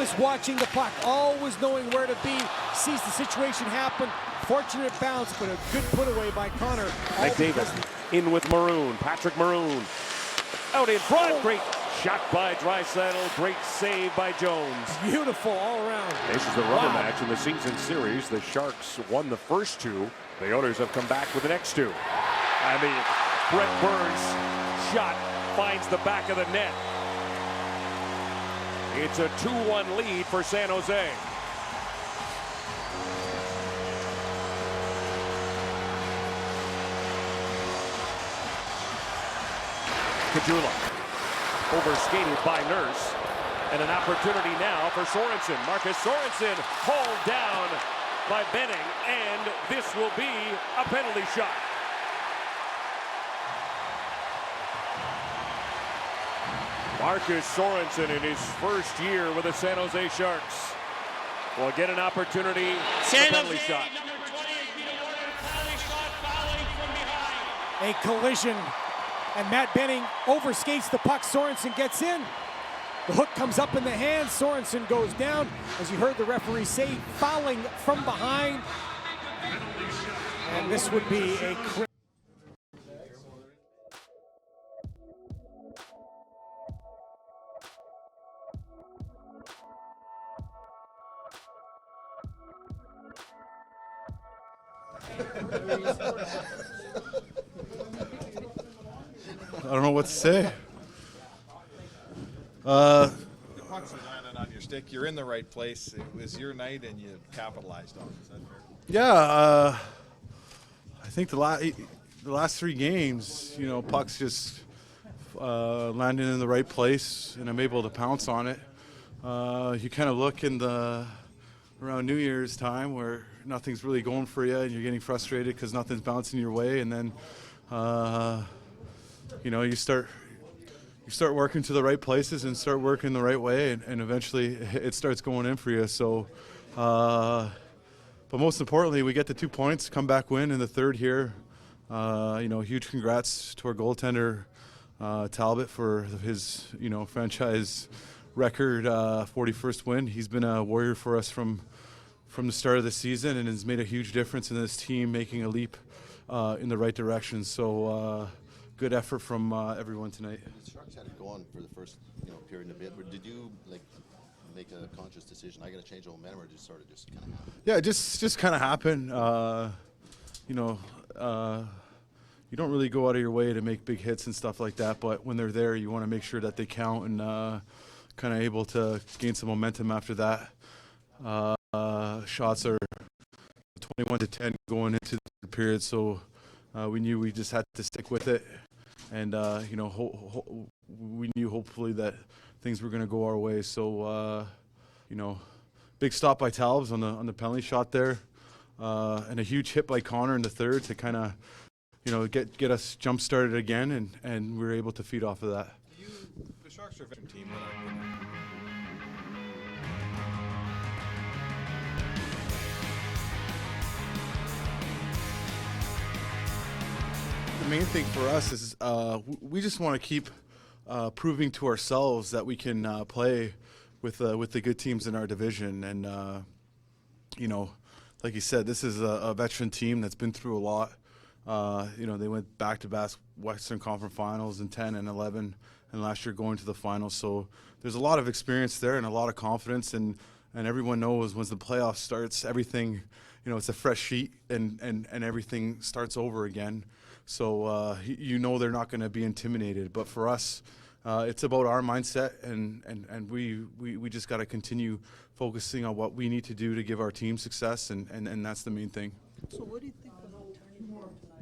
always watching the puck, always knowing where to be, sees the situation happen. Fortunate bounce, but a good put away by Connor. McDavid in with Maroon. Patrick Maroon out in front. Great shot by Draisaitl. Great save by Jones. Beautiful all around. This is the rubber match in the season series. The Sharks won the first two. The Oilers have come back with the next two. I mean, Brent Burns' shot finds the back of the net. It's a 2-1 lead for San Jose. Kajula overskated by Nurse, and an opportunity now for Sorensen. Marcus Sorensen hauled down by Benning, and this will be a penalty shot. Marcus Sorensen in his first year with the San Jose Sharks will get an opportunity for a penalty shot. A collision, and Matt Benning overskates the puck. Sorensen gets in. The hook comes up in the hand. Sorensen goes down. As you heard the referee say, fouling from behind. And this would be a I don't know what to say. The puck's landed on your stick. You're in the right place. It was your night, and you capitalized on it. Is that fair? Yeah, I think the last three games, you know, pucks just landing in the right place, and I'm able to pounce on it. You kind of look in around New Year's time where nothing's really going for you, and you're getting frustrated because nothing's bouncing your way, and then you know, you start working to the right places and start working the right way, and eventually it starts going in for you. So, but most importantly, we get the 2 points, come back win in the third here. You know, huge congrats to our goaltender Talbot for his, you know, franchise record 41st win. He's been a warrior for us from the start of the season, and has made a huge difference in this team, making a leap in the right direction. So good effort from everyone tonight. The Sharks had it going for the first, you know, period and a bit. Did you make a conscious decision? I got to change the momentum, or just kind of happen? Yeah, just kind of happened. You know, you don't really go out of your way to make big hits and stuff like that, but when they're there, you want to make sure that they count, and kind of able to gain some momentum after that. Shots are 21-10 going into the period, so we knew we just had to stick with it, and you know, we knew hopefully that things were going to go our way. So you know, big stop by Talbs on the penalty shot there, and a huge hit by Connor in the third to kind of, you know, get us jump started again, and we were able to feed off of that. The Sharks are a veteran team. The main thing for us is we just want to keep proving to ourselves that we can play with the good teams in our division. And you know, like you said, this is a veteran team that's been through a lot. You know, they went back-to-back Western Conference Finals in 10 and 11, and last year going to the finals. So there's a lot of experience there and a lot of confidence, and everyone knows once the playoffs starts, everything, you know, it's a fresh sheet, and everything starts over again. So you know they're not going to be intimidated. But for us, it's about our mindset, and we just got to continue focusing on what we need to do to give our team success, and that's the main thing. So what do you think about turning more tonight?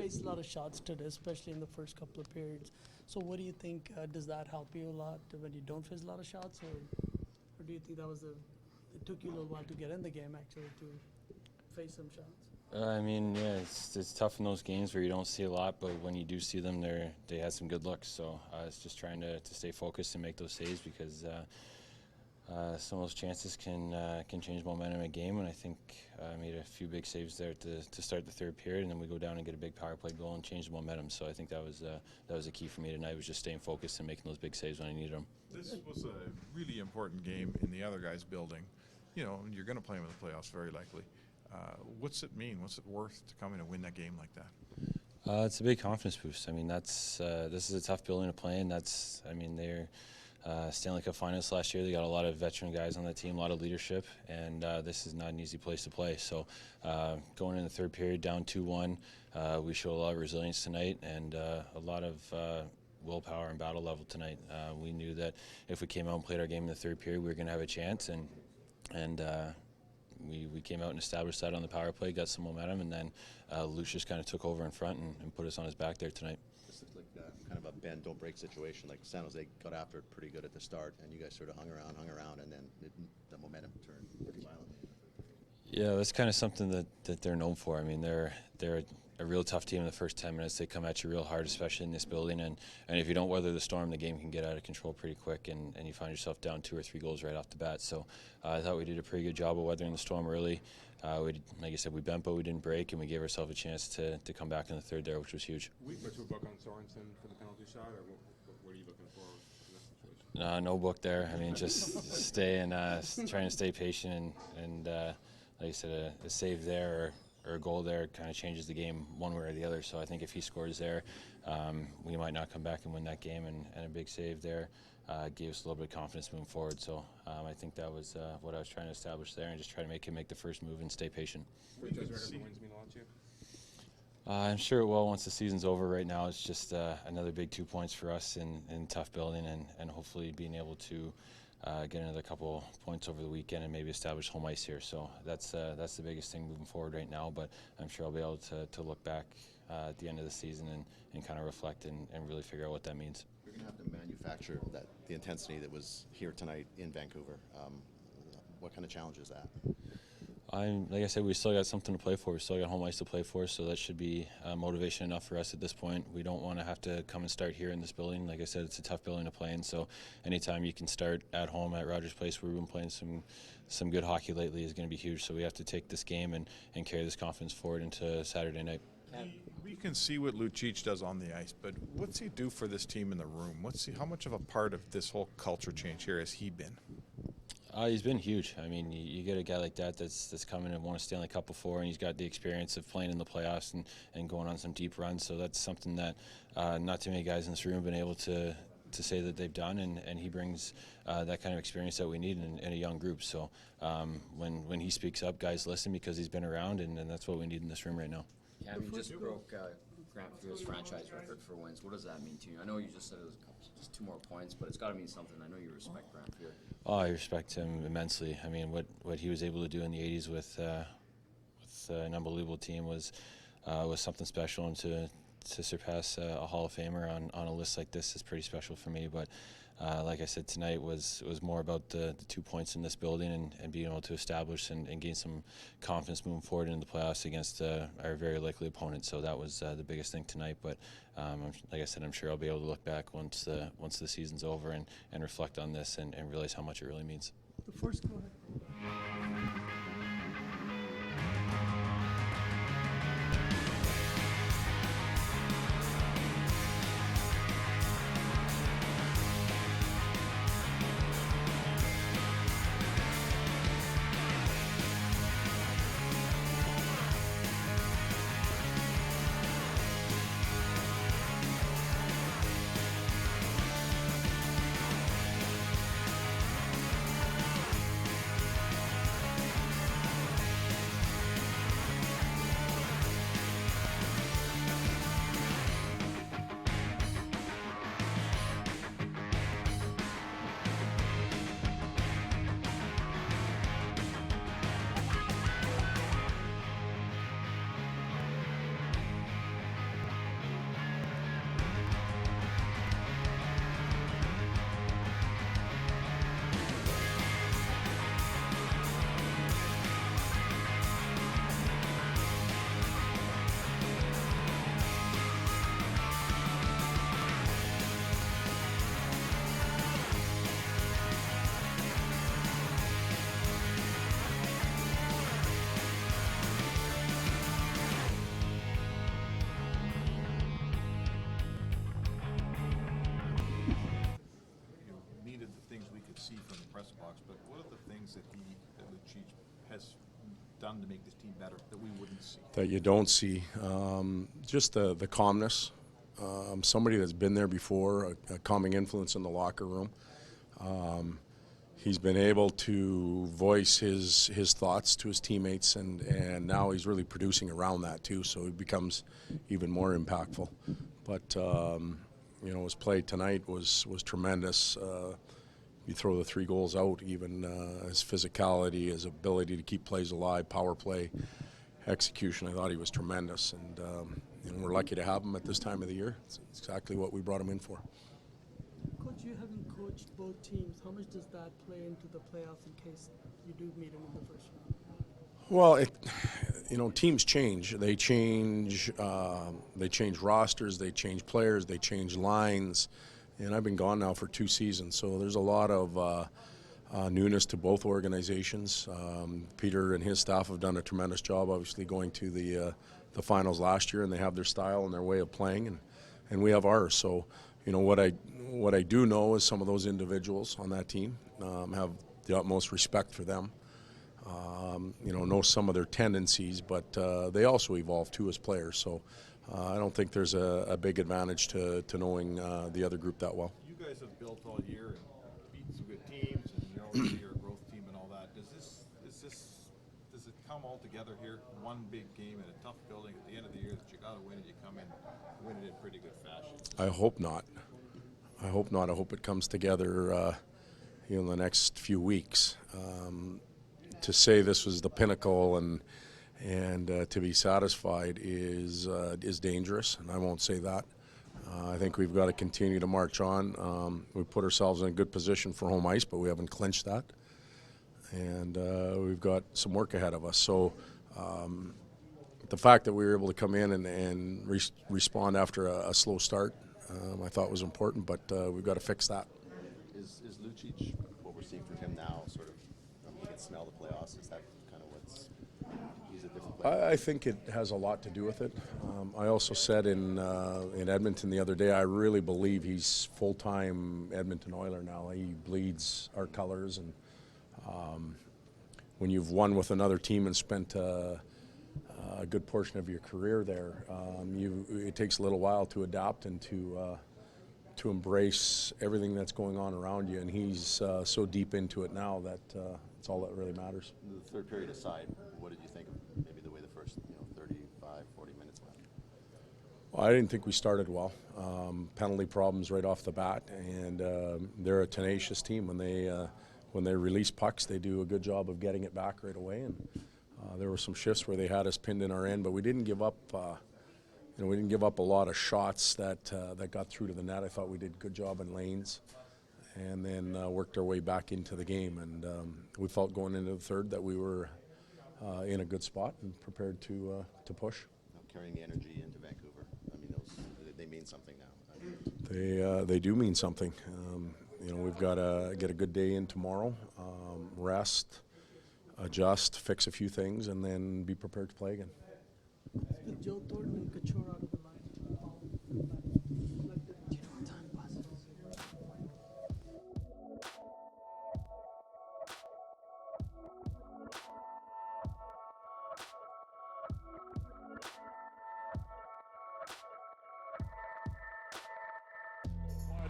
faced a lot of shots today, especially in the first couple of periods. So what do you think, does that help you a lot when you don't face a lot of shots, or do you think it took you a little while to get in the game actually to face some shots? I mean, yeah, it's tough in those games where you don't see a lot, but when you do see them, they had some good looks. So it's just trying to stay focused and make those saves because some of those chances can change momentum in a game. And I think I made a few big saves there to start the third period, and then we go down and get a big power play goal and change the momentum. So I think that was a key for me tonight, was just staying focused and making those big saves when I needed them. This was a really important game in the other guy's building. You know, you're going to play him in the playoffs very likely. What's it mean? What's it worth to come in and win that game like that? It's a big confidence boost. I mean, this is a tough building to play in. They're Stanley Cup finalists last year. They got a lot of veteran guys on the team, a lot of leadership, and this is not an easy place to play. So going in the third period down 2-1, we showed a lot of resilience tonight and a lot of willpower and battle level tonight. We knew that if we came out and played our game in the third period, we were going to have a chance, and we came out and established that on the power play, got some momentum, and then Lucius kind of took over in front and put us on his back there tonight. This looked like kind of a bend, don't break situation. Like San Jose got after it pretty good at the start, and you guys sort of hung around, and then the momentum turned pretty violently. Yeah, that's kind of something that they're known for. I mean, they're a real tough team in the first 10 minutes. They come at you real hard, especially in this building. And if you don't weather the storm, the game can get out of control pretty quick, and you find yourself down 2 or 3 goals right off the bat. So I thought we did a pretty good job of weathering the storm early. Like I said, we bent, but we didn't break, and we gave ourselves a chance to come back in the third there, which was huge. Weakness to book on Sorensen for the penalty shot, or what are you looking for in that situation? No book there. I mean, just stay and trying to stay patient and like I said, a save there or a goal there kind of changes the game one way or the other. So I think if he scores there, we might not come back and win that game. And a big save there gave us a little bit of confidence moving forward. So I think that was what I was trying to establish there, and just try to make him make the first move and stay patient. Does record for wins mean a lot to you? I'm sure it will once the season's over. Right now, it's just another big 2 points for us in tough building, and hopefully being able to get another couple points over the weekend and maybe establish home ice here. So that's the biggest thing moving forward right now. But I'm sure I'll be able to look back at the end of the season and kind of reflect and really figure out what that means. You're going to have to manufacture the intensity that was here tonight in Vancouver. What kind of challenge is that? Like I said, we still got something to play for. We still got home ice to play for, so that should be motivation enough for us at this point. We don't want to have to come and start here in this building. Like I said, it's a tough building to play in, so anytime you can start at home at Rogers Place, where we've been playing some good hockey lately, is going to be huge. So we have to take this game and carry this confidence forward into Saturday night. We can see what Lucic does on the ice, but what's he do for this team in the room? How much of a part of this whole culture change here has he been? He's been huge. I mean, you get a guy like that's come in and won a Stanley Cup before, and he's got the experience of playing in the playoffs and going on some deep runs. So that's something that not too many guys in this room have been able to say that they've done, and he brings that kind of experience that we need in a young group. So when he speaks up, guys listen because he's been around, and that's what we need in this room right now. Yeah, you just broke Grant Fuhr's franchise record for wins. What does that mean to you? I know you just said it was just 2 more points, but it's got to mean something. I know you respect Grant Fuhr. Oh, I respect him immensely. I mean, what he was able to do in the '80s with an unbelievable team was something special, and to surpass a Hall of Famer on a list like this is pretty special for me. But like I said, tonight was more about the 2 points in this building and being able to establish and gain some confidence moving forward into the playoffs against our very likely opponent. So that was the biggest thing tonight. But like I said, I'm sure I'll be able to look back once the season's over and reflect on this and realize how much it really means. The first, go ahead. done to make this team better that we wouldn't see? That you don't see. Just the calmness. Somebody that's been there before, a calming influence in the locker room. He's been able to voice his thoughts to his teammates, and now he's really producing around that too, so he becomes even more impactful. But his play tonight was tremendous. You throw the 3 goals out, even his physicality, his ability to keep plays alive, power play, execution. I thought he was tremendous, and we're lucky to have him at this time of the year. It's exactly what we brought him in for. Coach, you having coached both teams, how much does that play into the playoffs in case you do meet them in the first round? Well, teams change. They change rosters, they change players, they change lines. And I've been gone now for 2 seasons, so there's a lot of newness to both organizations. Peter and his staff have done a tremendous job, obviously going to the finals last year, and they have their style and their way of playing, and we have ours. So, what I do know is some of those individuals on that team have the utmost respect for them. Know some of their tendencies, but they also evolve too as players. So I don't think there's a big advantage to knowing the other group that well. You guys have built all year and beaten some good teams, and you're a growth team and all that. Does it come all together here? One big game in a tough building at the end of the year that you got to win, and you come in and win it in pretty good fashion. I hope not. I hope it comes together in the next few weeks. To say this was the pinnacle and to be satisfied is dangerous, and I won't say that. I think we've got to continue to march on. We put ourselves in a good position for home ice, but we haven't clinched that, and we've got some work ahead of us. So the fact that we were able to come in and respond after a slow start, I thought was important, but we've got to fix that. Is Lucic, what we're seeing from him now, sort of, he can smell the playoffs? Is that kind of he's a different player? I think it has a lot to do with it. I also said in Edmonton the other day, I really believe he's full-time Edmonton Oiler now. He bleeds our colors, and when you've won with another team and spent a good portion of your career there, it takes a little while to adapt and to embrace everything that's going on around you, and he's so deep into it now that it's all that really matters. The third period aside, what did you think of maybe the way the first 35, 40 minutes went? Well, I didn't think we started well. Penalty problems right off the bat, and they're a tenacious team. When they release pucks, they do a good job of getting it back right away, and there were some shifts where they had us pinned in our end, but we didn't give up. We didn't give up a lot of shots that got through to the net. I thought we did a good job in lanes, and then worked our way back into the game. And we felt going into the third that we were in a good spot and prepared to push. Carrying the energy into Vancouver, I mean, they mean something now. They do mean something. We've got to get a good day in tomorrow, rest, adjust, fix a few things, and then be prepared to play again. With Joe Thornton and Couture out of the line, do you know what time passes?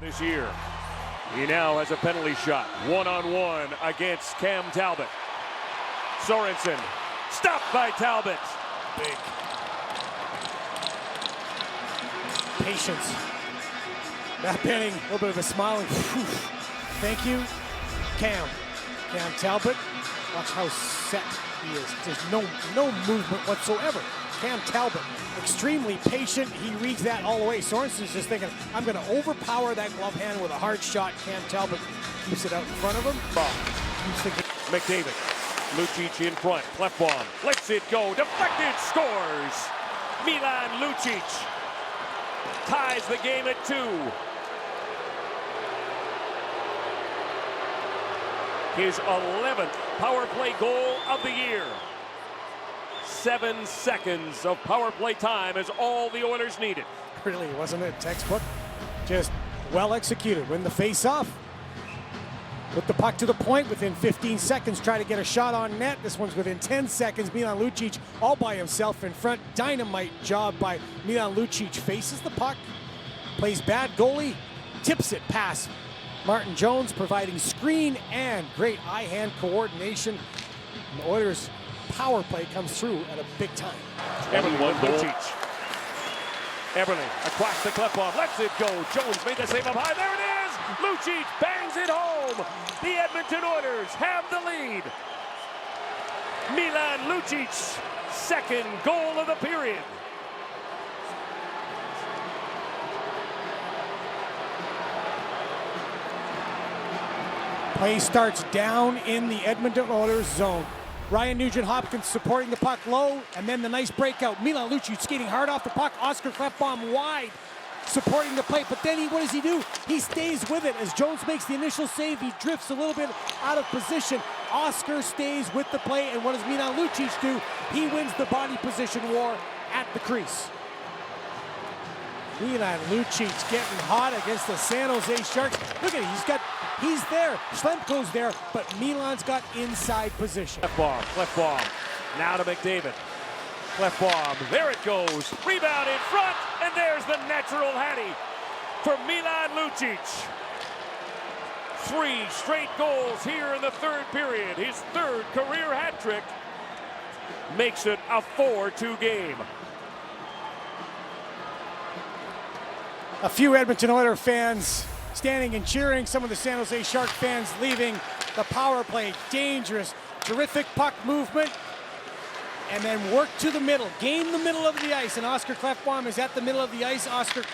This year, he now has a penalty shot, one-on-one against Cam Talbot. Sorensen, stopped by Talbot. Big patience. Matt Benning, a little bit of a smiling. Thank you, Cam Talbot. Watch how set he is. There's no movement whatsoever. Cam Talbot, extremely patient. He reads that all the way. Sorensen's just thinking, I'm going to overpower that glove hand with a hard shot. Cam Talbot keeps it out in front of him. McDavid, Lucic in front, left bomb, lets it go, deflected, scores! Milan Lucic ties the game at 2. His 11th power play goal of the year. 7 seconds of power play time is all the Oilers needed. Really, wasn't it textbook? Just well executed. Win the face-off. Put the puck to the point within 15 seconds. Try to get a shot on net. This one's within 10 seconds. Milan Lucic all by himself in front. Dynamite job by Milan Lucic. Faces the puck. Plays bad goalie. Tips it past Martin Jones, providing screen and great eye-hand coordination. And the Oilers' power play comes through at a big time. Everyone, Lucic. Eberle across the Klefbom, lets it go. Jones made the save up high. There it is! Lucic bangs it home. The Edmonton Oilers have the lead. Milan Lucic's second goal of the period. Play starts down in the Edmonton Oilers zone. Ryan Nugent-Hopkins supporting the puck low, and then the nice breakout. Milan Lucic skating hard off the puck. Oscar Klefbom wide, supporting the play. But then what does he do? He stays with it. As Jones makes the initial save, he drifts a little bit out of position. Oscar stays with the play, and what does Milan Lucic do? He wins the body position war at the crease. Milan Lucic getting hot against the San Jose Sharks. Look at it, he's there. Schlemko's there, but Milan's got inside position. Klefbom, now to McDavid. Klefbom, there it goes. Rebound in front, and there's the natural Hattie for Milan Lucic. 3 straight goals here in the third period. His third career hat trick makes it a 4-2 game. A few Edmonton Oilers fans standing and cheering. Some of the San Jose Shark fans leaving the power play. Dangerous, terrific puck movement. And then work to the middle. Gain the middle of the ice. And Oscar Klefbom is at the middle of the ice. Oscar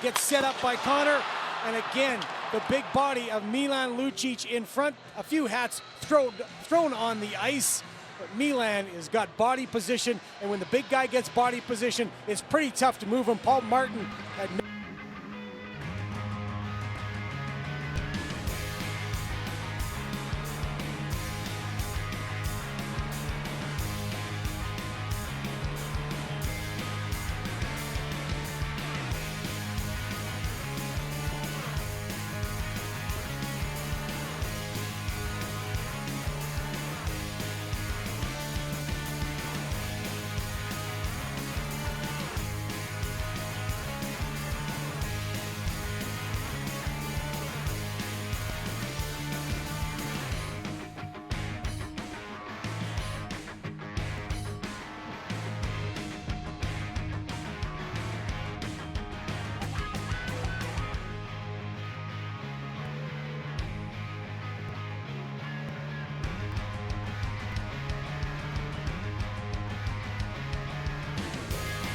gets set up by Connor. And again, the big body of Milan Lucic in front. A few hats thrown on the ice. But Milan has got body position. And when the big guy gets body position, it's pretty tough to move him. Paul Martin had